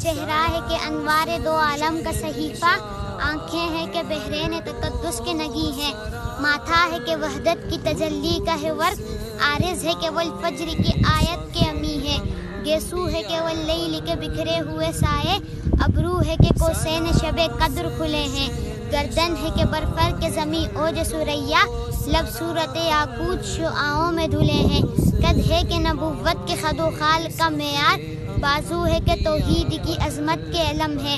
چہرہ ہے کہ انوار دو عالم کا صحیفہ، آنکھیں ہیں کہ بحرین تقدس کے نگی ہیں، ماتھا ہے کہ وحدت کی تجلی کا ہے ورق، عارض ہے کہ والفجر کی آیت کے امی ہے، گیسو ہے کہ واللیل کے بکھرے ہوئے سائے، ابرو ہے کہ کوسین شب قدر کھلے ہیں، گردن ہے کہ برفر کے زمیں اوج سریا، لب صورت یاقوت شعاعوں میں دھلے ہیں، قد ہے کہ نبوت کے خد و خال کا معیار، بازو ہے کہ توحید کی عظمت کے علم ہے،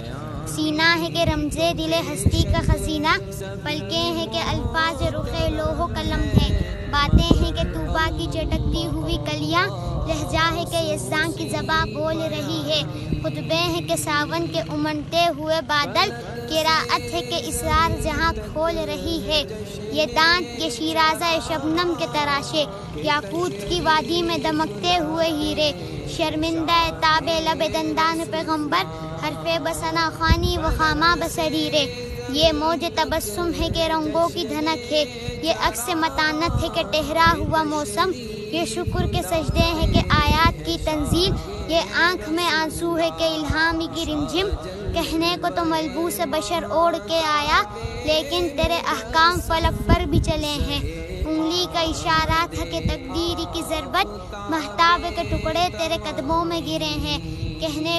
سینہ ہے کہ رمز دل ہستی کا خزینہ، پلکیں ہیں کہ الفاظ رخ لوح و قلم ہے، باتیں ہیں کہ طوبا کی چٹکتی ہوئی کلیاں، لہجہ ہے کہ یزداں کی زباں بول رہی ہے، خطبے ہیں کہ ساون کے امنٹے ہوئے بادل، قرأت ہے کہ اسرار جہاں کھول رہی ہے، یہ دانت یہ شیرازہ شبنم کے تراشے، یاقوت کی وادی میں دمکتے ہوئے ہیرے، شرمندہ تاب لب دندان پیغمبر، حرف بسنا خوانی و خامہ بسریرے، یہ موج تبسم ہے کہ رنگوں کی دھنک ہے، یہ عکس متانت ہے کہ ٹہرا ہوا موسم، یہ شکر کے سجدے ہیں کہ آیات کی تنزیل، یہ آنکھ میں آنسو ہے کہ الہام کی رمجم، کہنے کو تو ملبوس بشر اوڑھ کے آیا، لیکن تیرے احکام فلک پر بھی چلے ہیں، انگلی کا اشارات ہے کہ تقدیر کی ضربت، مہتاب کے ٹکڑے تیرے قدموں میں گرے ہیں، کہنے